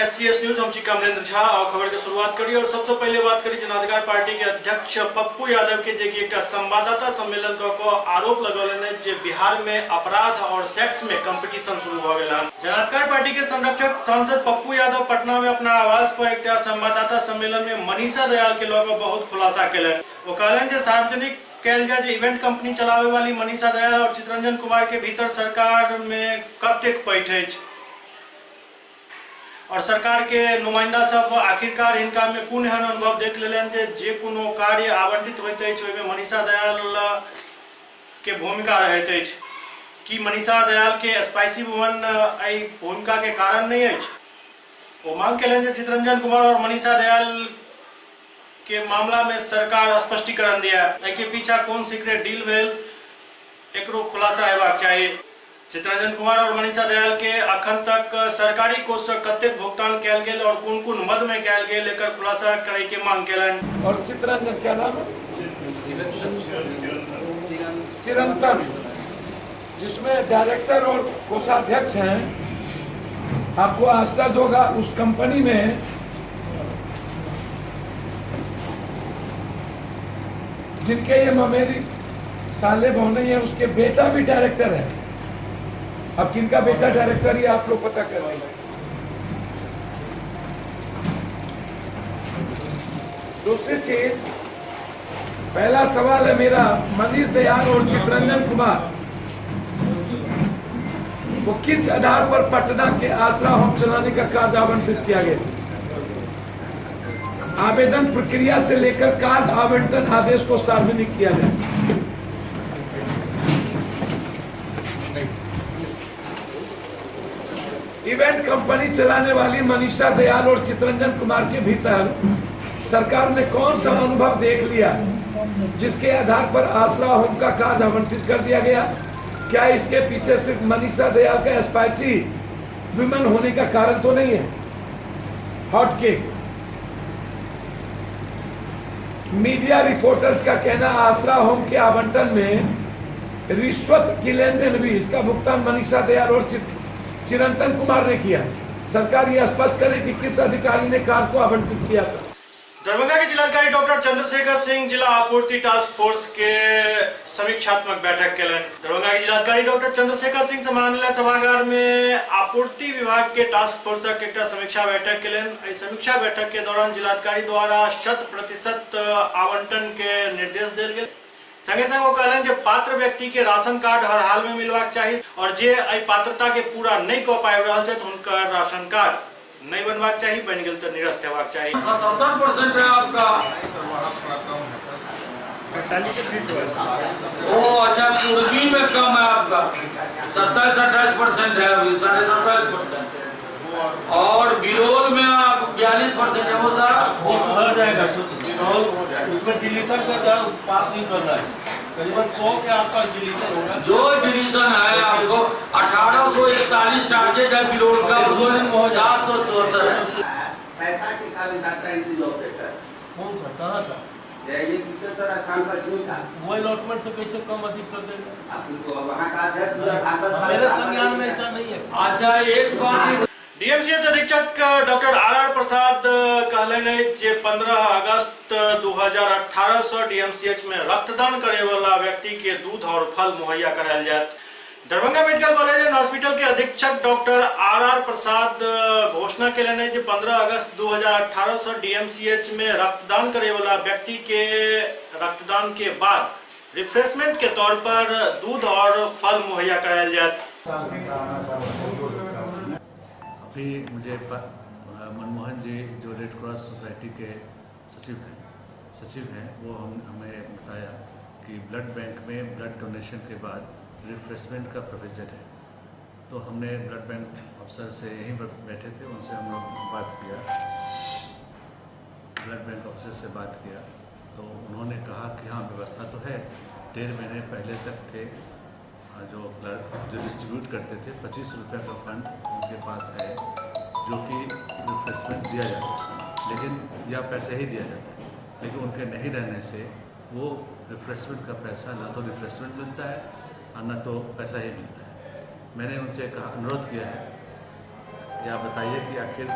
SCS news हम कमलेंद्र झा और खबर की शुरुआत करी और सबसे पहले बात करी जनाधिकार पार्टी के अध्यक्ष पप्पू यादव के जे एक संवाददाता सम्मेलन को आरोप लगौले जे बिहार में अपराध और सेक्स में कंपटीशन शुरू हो गया। जनाधिकार पार्टी के संरक्षक सांसद पप्पू यादव पटना में अपना आवास पर एक संवाददाता सम्मेलन में मनीषा दयाल के लोग बहुत खुलासा कैलन। वो कहलन जे सार्वजनिक कैल जाए इवेंट कंपनी चलावे वाली मनीषा दयाल और चितरंजन कुमार के भीतर सरकार में कतेक पैठ है और सरकार के नुमाइंदा सब आखिरकार इनका में कोन एहन अनुभव देख लेलन जे कोनो कार्य आवंटित होइत अछि ओहि में मनीषा दयाल के भूमिका रहैत अछि कि मनीषा दयाल के स्पाइसी वुमन एहि भूमिका के कारण नहीं अछि। वो मांग केलन जे चितरंजन कुमार और मनीषा दयाल के मामला में सरकार स्पष्टीकरण दिया के पीछा कौन सीक्रेट डील भेल एकरो खुलासा हेबाक चाहिए। चितरंजन कुमार और मनीषा दयाल के अखन तक सरकारी कोष से कतेक भुगतान कैल गेल और कौन मद में कैल गेल एकर खुलासा करे के मांग केलन। और चितरंजन क्या नाम है? चिरंतन, जिसमें डायरेक्टर और कोषाध्यक्ष हैं। आपको आश्चर्य होगा उस कंपनी में जिनके ये ममेरी साले बहुने है उसके बेटा भी डायरेक्टर है। अब किनका बेटा डायरेक्टर ही आप लोग पता कर लेंगे। दूसरी चीज, पहला सवाल है मेरा, मनीष दयाल और चितरंजन कुमार को किस आधार पर पटना के आसरा होम चलाने का कार्य आवंटित किया गया? आवेदन प्रक्रिया से लेकर कार्य आवंटन आदेश को सार्वजनिक किया जाए। इवेंट कंपनी चलाने वाली मनीषा दयाल और चितरंजन कुमार के भीतर सरकार ने कौन सा अनुभव देख लिया जिसके आधार पर आसरा होम का कार्य आवंटित कर दिया गया? क्या इसके पीछे सिर्फ मनीषा दयाल का स्पाइसी विमेन होने का कारण तो नहीं है? Hot cake. मीडिया रिपोर्टर्स का कहना आसरा होम के आवंटन में रिश्वत की लेन देन हुई, इसका भुगतान मनीषा दयाल और चिरंतन कुमार ने किया। सरकार यह स्पष्ट करे कि किस अधिकारी ने कार्य को आवंटित किया था। दरभंगा के जिलाधिकारी डॉक्टर चंद्रशेखर सिंह जिला आपूर्ति टास्क फोर्स के समीक्षात्मक बैठक केलन। दरभंगा के जिलाधिकारी डॉक्टर चंद्रशेखर सिंह समान्य सभागार में आपूर्ति विभाग के टास्क फोर्स एक समीक्षा बैठक केलन। समीक्षा बैठक के दौरान जिलाधिकारी द्वारा 100% आवंटन के निर्देश दिल गए। संगे संग वो कहलन जे पात्र व्यक्ति के राशन कार्ड हर हाल में मिलवाक चाहिए और जे पात्रता के पूरा नहीं कऽ पाबि रहल छै उनका राशन कार्ड नहीं बनवाक चाहिए, बन गेल तो निरस्त हेबाक चाहिए। 77% है आपका। ओ अच्छा, कुर्गी में कम है आपका, 27-28% है अभी, 27.5%। और बिरोल में आप 42% है। वो साहब वो सुधर जाएगा, उसमें डिलीशन का बात नहीं कर रहा है, करीबन 100 के आसपास डिलीशन होगा। जो डिलीशन है आपको 1841 टारगेट है बिरोल का, 774 है। पैसा के कारण जाता है इंक्रीज ऑपरेटर कौन सा कहाँ का ये दूसरे सर स्थान पर क्यों था? वो अलॉटमेंट से कैसे कम अधिक कर देंगे? आपको वहाँ का अध्यक्ष मेरे संज्ञान में ऐसा नहीं है। अच्छा, एक बात डीएमसीएच अधीक्षक डॉक्टर आर प्रसाद कहलन जे 15 अगस्त 2018 से डीएमसीएच में रक्तदान करे वाला व्यक्ति के दूध और फल मुहैया करायल जाए। Darbhanga medical college and hospital के अधीक्षक डॉक्टर आर प्रसाद घोषणा केलन जे 15 अगस्त 2018 से डीएमसीएच में रक्तदान करे वाला व्यक्ति के रक्तदान के बाद रिफ्रेशमेंट के तौर पर दूध और फल मुहैया करायल जाए। अभी मुझे मनमोहन जी जो रेड क्रॉस सोसाइटी के सचिव हैं वो हमें बताया कि ब्लड बैंक में ब्लड डोनेशन के बाद रिफ्रेशमेंट का प्रोविज़न है। तो हमने ब्लड बैंक अफसर से यहीं पर बैठे थे, उनसे हम लोग बात किया, ब्लड बैंक अफसर से बात किया तो उन्होंने कहा कि हाँ व्यवस्था तो है। 1.5 महीने पहले तक थे जो क्लर्क जो डिस्ट्रीब्यूट करते थे 25 रुपये का फंड उनके पास है जो कि रिफ्रेशमेंट दिया जाता है, लेकिन या पैसे ही दिया जाता है, लेकिन उनके नहीं रहने से वो रिफ्रेशमेंट का पैसा ना तो रिफ्रेशमेंट मिलता है और न तो पैसा ही मिलता है। मैंने उनसे कहा अनुरोध किया है या बताइए कि आखिर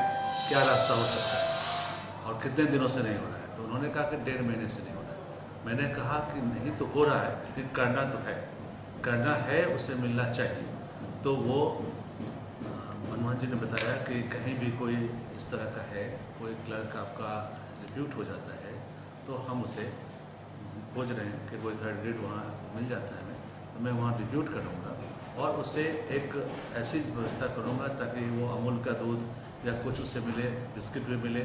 क्या रास्ता हो सकता है और कितने दिनों से नहीं हो रहा है। तो उन्होंने कहा कि 1.5 महीने से नहीं हो रहा है। मैंने कहा कि नहीं तो हो रहा है, लेकिन करना तो है, करना है, उसे मिलना चाहिए। तो वो मनमोहन जी ने बताया कि कहीं भी कोई इस तरह का है, कोई क्लर्क आपका रिप्यूट हो जाता है तो हम उसे खोज रहे हैं कि कोई थर्ड ग्रेड वहाँ मिल जाता है हमें, तो मैं वहाँ रिप्यूट करूँगा और उसे एक ऐसी व्यवस्था करूँगा ताकि वो अमूल का दूध या कुछ उसे मिले, बिस्किट भी मिले,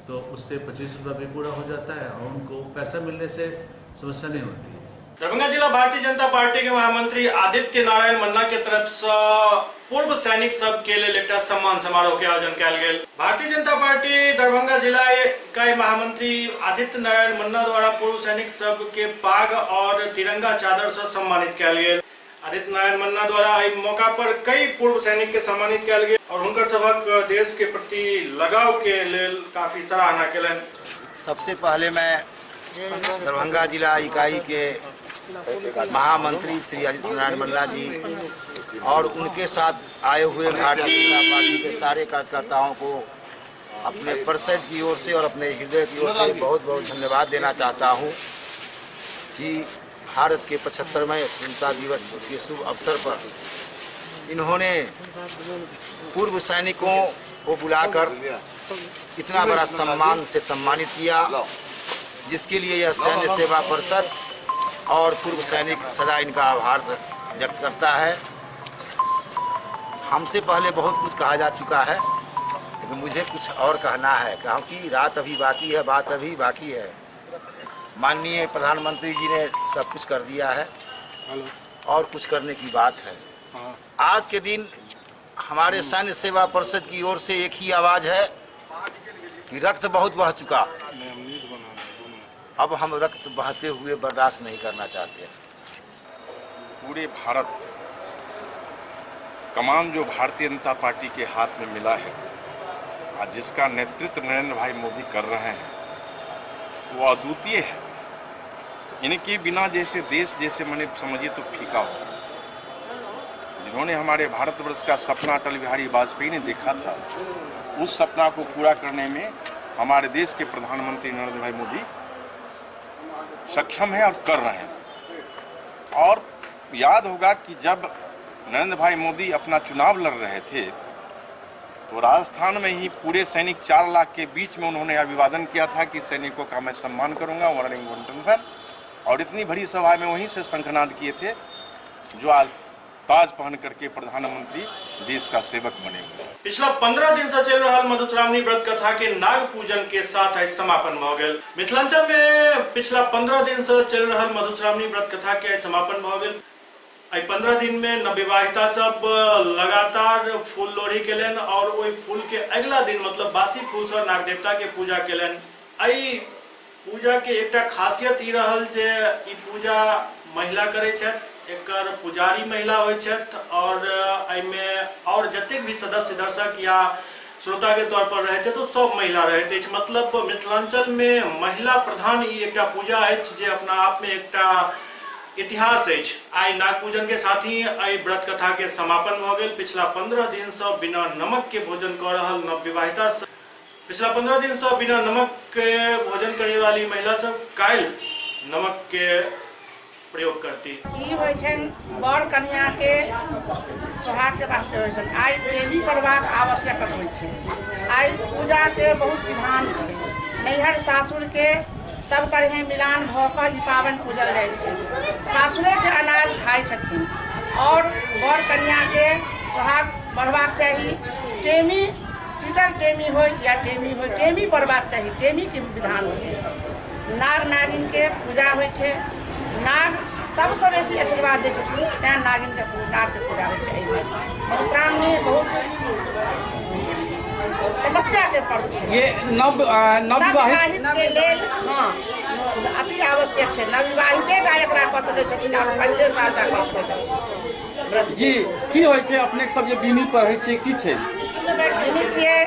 तो उससे 25 रुपये भी पूरा हो जाता है और उनको पैसा मिलने से समस्या नहीं होती है। दरभंगा जिला भारतीय जनता पार्टी के महामंत्री आदित्य नारायण मन्ना के तरफ से पूर्व सैनिक सब के लिए एक सम्मान समारोह के आयोजन किया गया। भारतीय जनता पार्टी दरभंगा जिला के महामंत्री आदित्य नारायण मन्ना द्वारा पूर्व सैनिक सब के पाग और तिरंगा चादर से सम्मानित किया गया। आदित्य नारायण मन्ना द्वारा इस मौका पर कई पूर्व सैनिक के सम्मानित किया गया और उनकर सबक देश के प्रति लगाव के लिए काफी सराहना केलन। सबसे पहले मैं दरभंगा जिला इकाई के महामंत्री श्री आदित्य नारायण मन्ना जी और उनके साथ आए हुए भारतीय जनता पार्टी के सारे कार्यकर्ताओं को अपने परिषद की ओर से और अपने हृदय की ओर से बहुत बहुत धन्यवाद देना चाहता हूं कि भारत के 75वें स्वतंत्रता दिवस के शुभ अवसर पर इन्होंने पूर्व सैनिकों को बुलाकर इतना बड़ा सम्मान से सम्मानित किया, जिसके लिए यह सैन्य सेवा परिषद और पूर्व सैनिक सदा इनका आभार व्यक्त करता है। हमसे पहले बहुत कुछ कहा जा चुका है, लेकिन मुझे कुछ और कहना है, क्योंकि रात अभी बाकी है, बात अभी बाकी है। माननीय प्रधानमंत्री जी ने सब कुछ कर दिया है और कुछ करने की बात है। आज के दिन हमारे सैन्य सेवा परिषद की ओर से एक ही आवाज़ है कि रक्त बहुत बह चुका, अब हम रक्त बहते हुए बर्दाश्त नहीं करना चाहते। पूरे भारत कमान जो भारतीय जनता पार्टी के हाथ में मिला है और जिसका नेतृत्व नरेंद्र भाई मोदी कर रहे हैं, वो अद्वितीय है। इनके बिना जैसे देश जैसे मैंने समझिए तो फीका हो। जिन्होंने हमारे भारतवर्ष का सपना अटल बिहारी वाजपेयी ने देखा था, उस सपना को पूरा करने में हमारे देश के प्रधानमंत्री नरेंद्र भाई मोदी सक्षम है और कर रहे हैं। और याद होगा कि जब नरेंद्र भाई मोदी अपना चुनाव लड़ रहे थे तो राजस्थान में ही पूरे सैनिक 4 लाख के बीच में उन्होंने अभिवादन किया था कि सैनिकों का मैं सम्मान करूंगा, और इतनी बड़ी सभा में वहीं से शंखनाद किए थे, जो आज ताज पहन करके प्रधानमंत्री देश का सेवक बने हुए। पिछला 15 दिन से चल रहा मधुश्रावणी व्रत कथा के नाग पूजन के साथ आज समापन भ गेल। मिथिलांचल में पिछला 15 दिन से चल रहा मधुश्रावणी व्रत कथा के समापन भ गेल। 15 दिन में नवविवाहिता सब लगातार फूल लोढ़ी केलन और ओई फूल के अगला दिन मतलब बासी फूल से नाग देवता के पूजा केलन। आई पूजा के एकटा खासियत ई रहल जे ई पूजा महिला करे छथि, एकर पुजारी महिला होइ छथि और एहिमे और जतेक भी सदस्य दर्शक या श्रोता के तौर पर रहे छथि तो सब महिला रहैत अछि। मतलब मिथिलांचल में महिला प्रधान ई एकटा पूजा अछि जे अपना आप में एकटा इतिहास अछि। आई नाग पूजन के साथ ही आई व्रत कथा के समापन भ गेल। पिछला 15 दिन से बिना नमक के भोजन कर रहल नवविवाहिता पिछला 15 दिन से बिना नमक के भोजन करे वाली महिला सब काल्हि नमक के प्रयोग करती। ई होइ छन बर कन्या के सुहाग के वास्ते होइ छन। आई टेमी करबाक आवश्यक होइ छै। आई पूजा के बहुत विधान छै। नैहर सासुर के सब तरह मिलान भ क ई पावन पूजल जाइ छै। सासुरे के अनाज खाइ छथिन और बर कन्या के सुहाग बढ़बाक चाही। टेमी शीतल टेमी हो या टेमी हो, टेमी बढ़बाक चाही, टेमी के विधान छै। नाग नागिन के पूजा होइ छै। नाग सबसे बेसी आशीर्वाद दै छथिन, तैं नागिन के नाग के पूजा होइ छै। मधुश्रावणी बहुत तपस्या के पर्व छै। ये नवविवाहित के लेल अति आवश्यक छै। नवविवाहिते टा एकरा कऽ सकै छथिन और पहिले साल टा कऽ सकै छथिन। जी की होइ छै अपने सब जे बीनी पढ़ै छै की छै? बीनी छियै,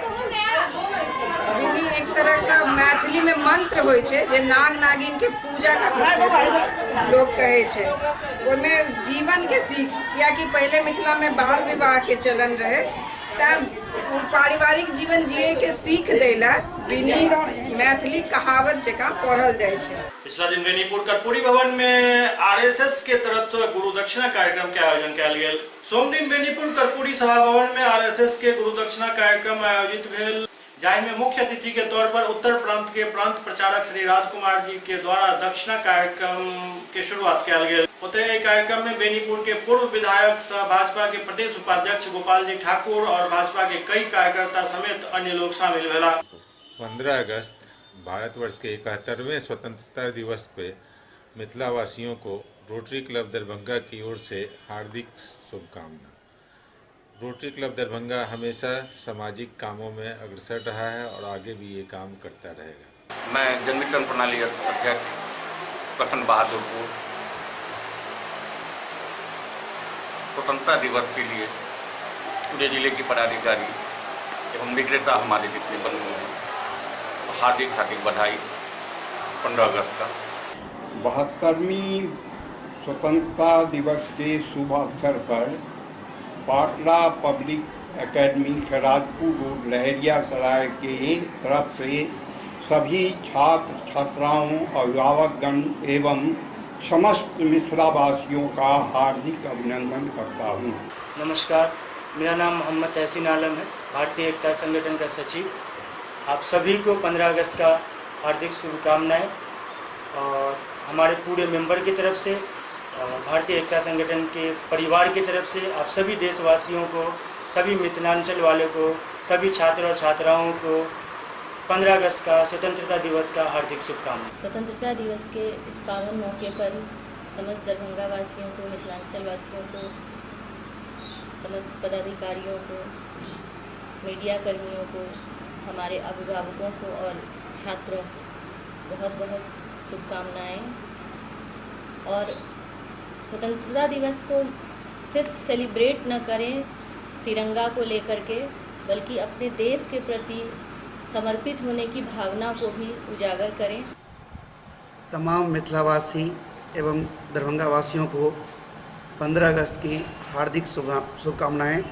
बीनी तरह से मैथिली में मंत्र होय छै जे नाग नागिन के पूजा लोग कहे छै, ओहिमे जीवन के सीख, कियाकि पहले मिथिला में बाल विवाह के चलन रहे, तब पारिवारिक जीवन जिये के सीख देला बिनी मैथिली कहावत जका पढ़ल जाय छै। पिछला दिन बेनीपुर कर्पूरी भवन में आरएसएस के तरफ से गुरु दक्षिणा कार्यक्रम के आयोजन कयल गेल। सोम दिन बेनीपुर कर्पूरी सभा भवन में आरएसएस के गुरु दक्षिणा कार्यक्रम आयोजित भेल, जाहि में मुख्य अतिथि के तौर पर उत्तर प्रांत के प्रांत प्रचारक श्री राजकुमार जी के द्वारा दक्षिणा कार्यक्रम के शुरुआत कयल गेल। ओतहि कार्यक्रम में बेनीपुर के पूर्व विधायक सह भाजपा के प्रदेश उपाध्यक्ष गोपाल जी ठाकुर और भाजपा के कई कार्यकर्ता समेत अन्य लोग शामिल भेला। 15 अगस्त भारतवर्ष के 71वें स्वतंत्रता दिवस पे मिथिला वासियों को रोटरी क्लब दरभंगा की ओर से हार्दिक शुभकामना। रोटरी क्लब दरभंगा हमेशा सामाजिक कामों में अग्रसर रहा है और आगे भी ये काम करता रहेगा। मैं जनवितरण प्रणाली अध्यक्ष प्रखंड बहादुरपुर स्वतंत्रता दिवस के लिए पूरे जिले की पदाधिकारी एवं विक्रेता हमारे जितने बंधु हैं हार्दिक हार्दिक बधाई। 15 अगस्त का 72वीं स्वतंत्रता दिवस के शुभ अवसर पर पाटला पब्लिक एकेडमी खैराजपुर रोड लहरिया सराय के तरफ से सभी छात्र छात्राओं अभिभावकगण एवं समस्त मिथिलावासियों का हार्दिक अभिनंदन करता हूँ। नमस्कार, मेरा नाम मोहम्मद तहसीन आलम है, भारतीय एकता संगठन का सचिव। आप सभी को 15 अगस्त का हार्दिक शुभकामनाएं और हमारे पूरे मेंबर की तरफ से, भारतीय एकता संगठन के परिवार की तरफ से आप सभी देशवासियों को, सभी मिथिलांचल वालों को, सभी छात्र और छात्राओं को 15 अगस्त का स्वतंत्रता दिवस का हार्दिक शुभकामनाएं। स्वतंत्रता दिवस के इस पावन मौके पर समस्त दरभंगा वासियों को, मिथिलांचल वासियों को, समस्त पदाधिकारियों को, मीडिया कर्मियों को, हमारे अभिभावकों को और छात्रों को बहुत बहुत शुभकामनाएं। और स्वतंत्रता दिवस को सिर्फ सेलिब्रेट न करें तिरंगा को लेकर के, बल्कि अपने देश के प्रति समर्पित होने की भावना को भी उजागर करें। तमाम मिथिलावासी एवं दरभंगा वासियों को 15 अगस्त की हार्दिक शुभकामनाएं।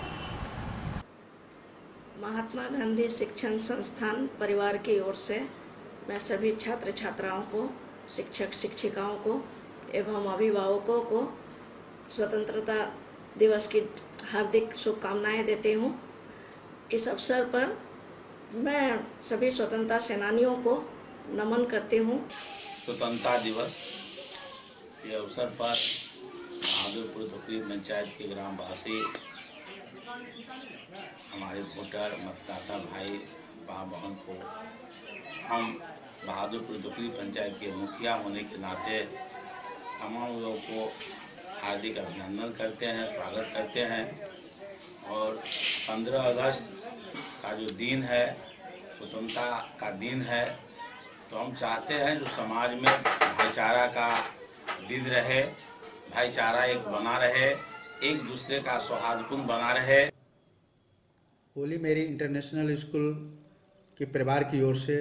महात्मा गांधी शिक्षण संस्थान परिवार की ओर से मैं सभी छात्र छात्राओं को, शिक्षक शिक्षिकाओं को एवं अभिभावकों को स्वतंत्रता दिवस की हार्दिक शुभकामनाएं देती हूँ। इस अवसर पर मैं सभी स्वतंत्रता सेनानियों को नमन करती हूँ। स्वतंत्रता दिवस के अवसर पर बहादुरपुर धुकरी पंचायत के ग्रामवासी, हमारे वोटर मतदाता भाई बहन को हम बहादुरपुर धुकरी पंचायत के मुखिया होने के नाते तमाम लोगों को हार्दिक अभिनंदन करते हैं, स्वागत करते हैं। और 15 अगस्त का जो दिन है, स्वतंत्रता का दिन है, तो हम चाहते हैं जो समाज में भाईचारा का दिन रहे, भाईचारा एक बना रहे, एक दूसरे का सौहार्दपूर्ण बना रहे। होली मेरी इंटरनेशनल स्कूल के परिवार की ओर से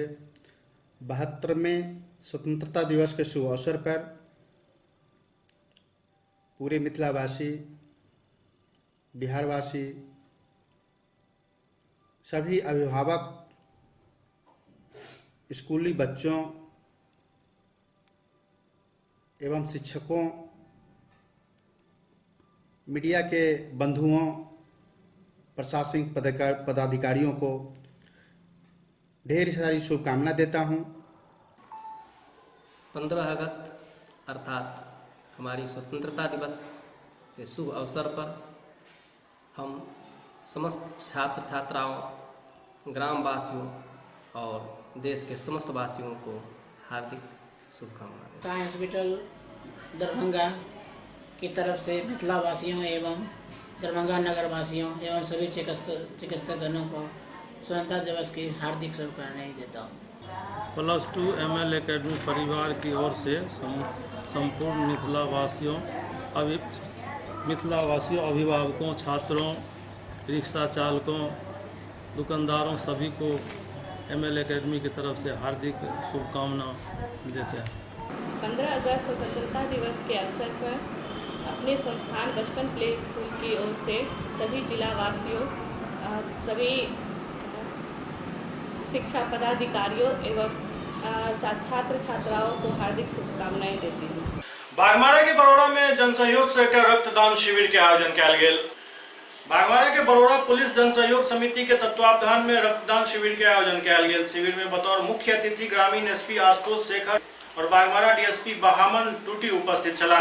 72वें स्वतंत्रता दिवस के शुभ अवसर पर पूरे मिथिलावासी, बिहारवासी, सभी अभिभावक, स्कूली बच्चों एवं शिक्षकों, मीडिया के बंधुओं, प्रशासनिक पदाधिकारियों को ढेर सारी शुभकामना देता हूं। 15 अगस्त अर्थात हमारी स्वतंत्रता दिवस के शुभ अवसर पर हम समस्त छात्र छात्राओं, ग्रामवासियों और देश के समस्त वासियों को हार्दिक शुभकामनाएं। साई हॉस्पिटल दरभंगा की तरफ से मिथिला वासियों एवं दरभंगा नगर वासियों एवं सभी चिकित्सकगणों को स्वतंत्रता दिवस की हार्दिक शुभकामनाएं देता हूँ। +2 ML एकेडमी परिवार की ओर से संपूर्ण मिथिलावासियों, अभिभावकों, छात्रों, रिक्शा चालकों, दुकानदारों सभी को ML एकेडमी की तरफ से हार्दिक शुभकामनाएं देते हैं। 15 अगस्त स्वतंत्रता दिवस के अवसर पर अपने संस्थान बचपन प्ले स्कूल की ओर से सभी जिला वासियों, सभी शिक्षा पदाधिकारियों एवं छात्र छात्राओं को हार्दिक शुभकामनाएं देती हूँ। बागमारा के बरोड़ा में जनसहयोग से एकटा रक्तदान शिविर के आयोजन कयल गेल। बागमारा के बरोड़ा पुलिस जनसहयोग समिति के तत्वावधान में रक्तदान शिविर के आयोजन कयल गेल। शिविर में बतौर मुख्य अतिथि ग्रामीण एसपी आशुतोष शेखर और बागमारा डीएसपी बहामन टूटी उपस्थित छला।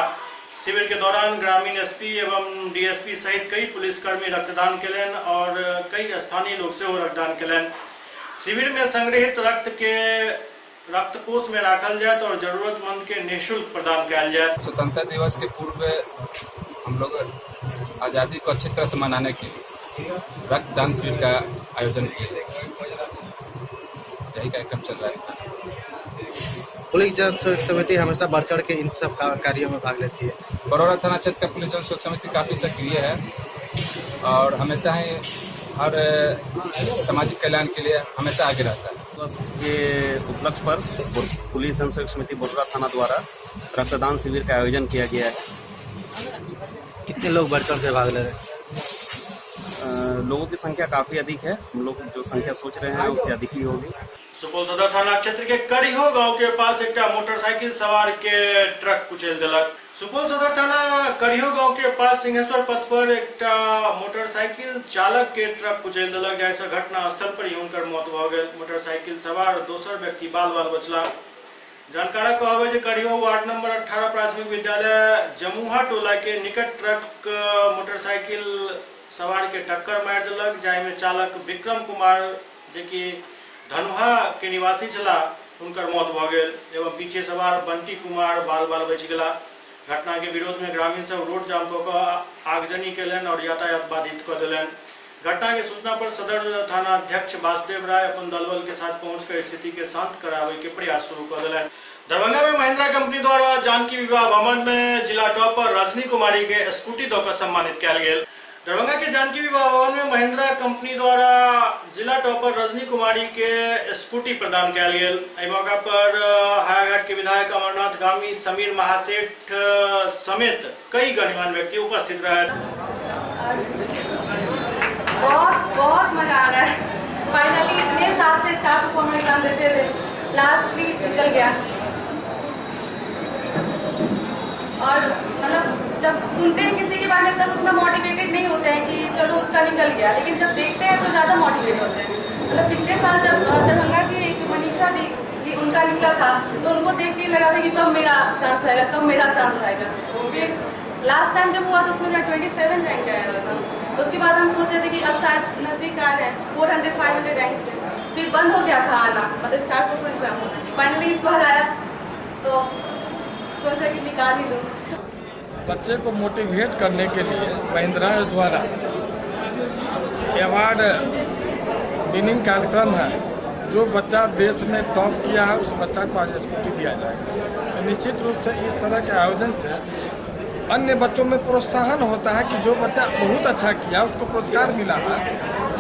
शिविर के दौरान ग्रामीण एसपी एवं डीएसपी सहित कई पुलिसकर्मी रक्तदान केलनि और कई स्थानीय लोग सेहो रक्तदान केलनि। शिविर में संग्रहित रक्त के रक्तकोष में रखल जाए और जरूरतमंद के निःशुल्क प्रदान किया जाए। स्वतंत्रता दिवस के पूर्व हम लोग आज़ादी को अच्छी तरह से मनाने के लिए रक्तदान शिविर का आयोजन किए। यही कार्यक्रम चल रहा है। पुलिस जनसहयोग समिति हमेशा बढ़ चढ़ के इन सब कार्यों में भाग लेती है। बरोड़ा थाना क्षेत्र का पुलिस जनसहयोग समिति काफ़ी सक्रिय है और हमेशा ही हर सामाजिक कल्याण के लिए हमेशा आगे रहता है। दिवस के उपलक्ष्य पर पुलिस जनसहयोग समिति बरोड़ा थाना द्वारा रक्तदान शिविर का आयोजन किया गया है। कितने लोग बढ़ चढ़ के भाग ले रहे हैं? लोगों की संख्या काफी अधिक है। हम लोग जो संख्या सोच रहे हैं उससे अधिक ही होगी। सुपौल सदर थाना क्षेत्र के करिहो गांव के पास एक मोटरसाइकिल सवार के ट्रक कुचल दिलक। सुपौल सदर थाना करिहो गांव के पास सिंहेश्वर पथ पर एक मोटरसाइकिल चालक के ट्रक कुचल दिलक, जैसे घटना स्थल पर ही उनकर मौत भ गेल। मोटरसाइकिल सवार दोसर व्यक्ति बाल बाल बचला। जानकार कहब करिहो वार्ड नंबर 18 प्राथमिक विद्यालय जमुहा टोला के निकट ट्रक मोटरसाइकिल सवार के टक्कर मार दिलक, जाहिमे चालक विक्रम कुमार जे कि धनुहा के निवासी छला उनकर मौत भ गेल एवं पीछे सवार बंटी कुमार बाल बाल बच गेला। घटना के विरोध में ग्रामीण सब रोड जाम कऽ आगजनी केलनि और यातायात बाधित कऽ देलनि। घटना के सूचना पर सदर थाना अध्यक्ष वासुदेव राय अपन दलबल के साथ पहुंचकर स्थिति के शांत करावे के प्रयास शुरू कर दिलनि। दरभंगा में महिंद्रा कंपनी द्वारा जानकी विवाह भवन में जिला टॉपर रजनी कुमारी के स्कूटी दऽ सम्मानित किया गेल। दरभंगा के जानकी विवाह भवन में महिंद्रा कंपनी द्वारा जिला टॉपर रजनी कुमारी के स्कूटी प्रदान किया गेल। एहि मौका पर हायाघाट के विधायक अमरनाथ गामी, समीर महासेठ समेत कई गणमान्य व्यक्ति उपस्थित रहे। बहुत मजा आ रहा है। फाइनली इतने साल से स्टार परफॉर्मर एग्जाम देते हुए लास्ट वीक निकल गया और मतलब जब सुनते हैं किसी के बारे में तब उतना मोटिवेटेड नहीं होते हैं कि चलो उसका निकल गया, लेकिन जब देखते हैं तो ज़्यादा मोटिवेट होते हैं। मतलब पिछले साल जब दरभंगा की एक मनीषा दी उनका निकला था तो उनको देख के लगा था कि कब मेरा चांस आएगा, कब मेरा चांस आएगा। फिर लास्ट टाइम जब हुआ तो उसमें मेरा 27 रैंक आया हुआ था। उसके बाद हम सोचे थे कि अब शायद नज़दीक आ रहे हैं 400-500 रैंक से। फिर बंद हो गया था आना, मतलब स्टार परफॉर्मर एग्जाम होना। फाइनली इस बार आया तो सोचा कि निकाल ही लूँ। बच्चे को मोटिवेट करने के लिए महिंद्रा द्वारा अवार्ड विनिंग कार्यक्रम है। जो बच्चा देश में टॉप किया है उस बच्चा को आज स्कूटी दिया जाएगा। तो निश्चित रूप से इस तरह के आयोजन से अन्य बच्चों में प्रोत्साहन होता है कि जो बच्चा बहुत अच्छा किया उसको पुरस्कार मिला है,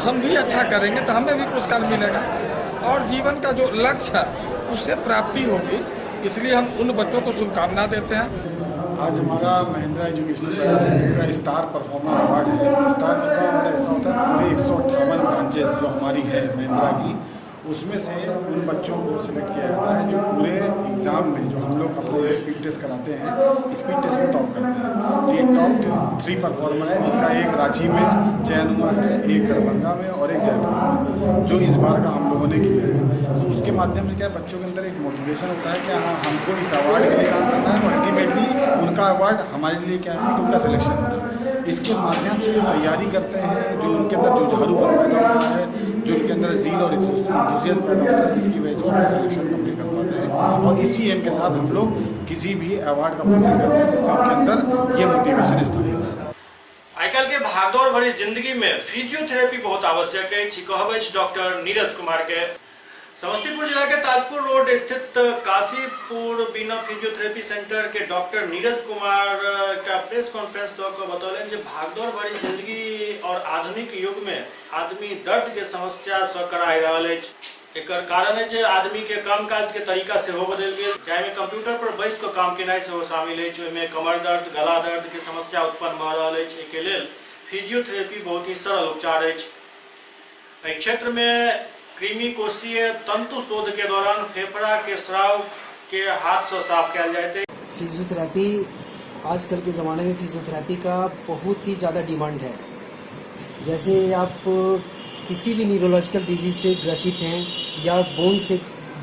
हम भी अच्छा करेंगे तो हमें भी पुरस्कार मिलेगा और जीवन का जो लक्ष्य है उससे प्राप्ति होगी। इसलिए हम उन बच्चों को शुभकामना देते हैं। आज हमारा महिंद्रा एजुकेशनल का स्टार परफॉर्मर अवार्ड है। स्टार परफॉर्मर अवार्ड ऐसा होता है पूरे 158 ब्रांचेस जो हमारी है महिंद्रा की, उसमें से उन बच्चों को सिलेक्ट किया जाता है जो पूरे एग्ज़ाम में जो हम लोग अपने स्पीड टेस्ट कराते हैं, स्पीड टेस्ट में टॉप करते हैं। ये टॉप 3 परफॉर्मर है जिनका एक रांची में चयन हुआ है, एक दरभंगा में और एक जयपुर में, जो इस बार का हम लोगों ने किया है। तो उसके माध्यम से क्या बच्चों के अंदर एक मोटिवेशन होता है कि हाँ हमको इस अवार्ड के लिए काम करना है, तो अल्टीमेटली उनका अवार्ड हमारे लिए क्या है कि उनका सिलेक्शन होना है। इसके माध्यम से जो तैयारी करते हैं, जो उनके अंदर जुझारू पैदा होता है, जो उनके अंदर जील और इंथुसियाज्म पैदा होता है, जिसकी वजह से वो अपना सिलेक्शन कंप्लीट कर पाते हैं। और इसी एम के साथ हम लोग किसी भी अवार्ड का फंक्शन करते हैं जिससे उनके अंदर ये मोटिवेशन स्थापित होता है। आजकल के भागदौड़ भरी जिंदगी में फिजियोथेरेपी बहुत आवश्यक है। कहब डॉक्टर नीरज कुमार के समस्तीपुर जिला के ताजपुर रोड स्थित काशीपुर बिना फिजियोथेरेपी सेंटर के डॉक्टर नीरज कुमार का प्रेस कॉन्फ्रेंस दऽ बतौलन जे भागदौड़ भरी जिंदगी और आधुनिक युग में आदमी दर्द के समस्या से कराई रहल अछि। एकर कारण है जे आदमी के काम काज के तरीका से हो बदल गया, जाय में कंप्यूटर पर बैस के काम केनाइ से शामिल है। ओहिमे कमर दर्द, गला दर्द के समस्या उत्पन्न भ रहल अछि। एके लेल फिजियोथेरेपी बहुत ही सरल उपचार अछि। एहि क्षेत्र में कृमि कोशीय तंतु शोध के दौरान फेफड़ा के स्राव के हाथ से साफ किया जाते हैं। फिजियोथेरेपी आजकल के ज़माने में फिजियोथेरेपी का बहुत ही ज़्यादा डिमांड है। जैसे आप किसी भी न्यूरोलॉजिकल डिजीज से ग्रसित हैं या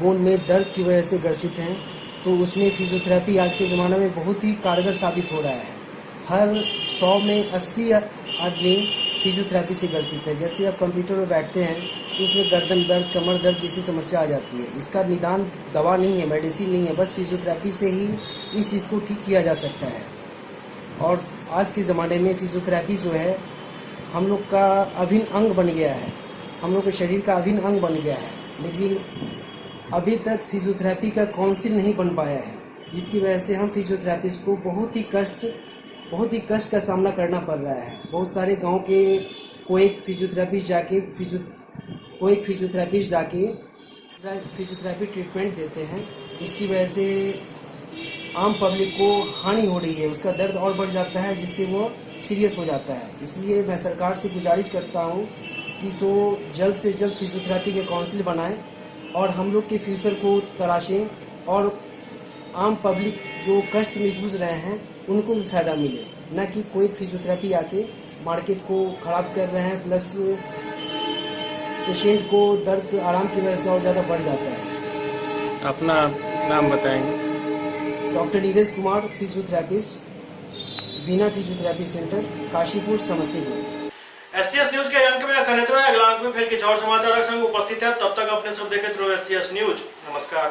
बोन में दर्द की वजह से ग्रसित हैं, तो उसमें फिजियोथेरेपी आज के ज़माने में बहुत ही कारगर साबित हो रहा है। हर 100 में 80 आदमी फिजियोथेरेपी से ग्रसित है। जैसे आप कंप्यूटर पर बैठते हैं तो उसमें गर्दन दर्द, कमर दर्द जैसी समस्या आ जाती है। इसका निदान दवा नहीं है, मेडिसिन नहीं है, बस फिजियोथेरेपी से ही इस चीज़ को ठीक किया जा सकता है। और आज के ज़माने में फिजियोथेरेपी जो है हम लोग का अभिन्न अंग बन गया है, हम लोग के शरीर का अभिन्न अंग बन गया है। लेकिन अभी तक फिजियोथेरेपी का काउंसिल नहीं बन पाया है, जिसकी वजह से हम फिजियोथेरेपिस्ट को बहुत ही कष्ट का सामना करना पड़ रहा है। बहुत सारे गांव के कोई फिजियोथेरेपिस्ट जाके फिजियोथेरेपी ट्रीटमेंट देते हैं। इसकी वजह से आम पब्लिक को हानि हो रही है, उसका दर्द और बढ़ जाता है, जिससे वो सीरियस हो जाता है। इसलिए मैं सरकार से गुजारिश करता हूँ कि सो जल्द से जल्द फिजियोथेरेपी के काउंसिल बनाएं और हम लोग के फ्यूचर को तराशें और आम पब्लिक जो कष्ट में जूझ रहे हैं उनको भी फायदा मिले, न कि कोई फिजियोथेरेपी आके मार्केट को खराब कर रहे हैं, प्लस पेशेंट को दर्द आराम की वजह से और ज़्यादा बढ़ जाता है। अपना नाम बताएंगे? Doctor Neeraj Kumar, physiotherapist, Veena physiotherapy centre, Kashipur, Samastipur. SCS news के अंक में अगला अंक में फिर कुछ और समाचार संग उपस्थित है। तब तक अपने सब देखते रहो SCS न्यूज। नमस्कार।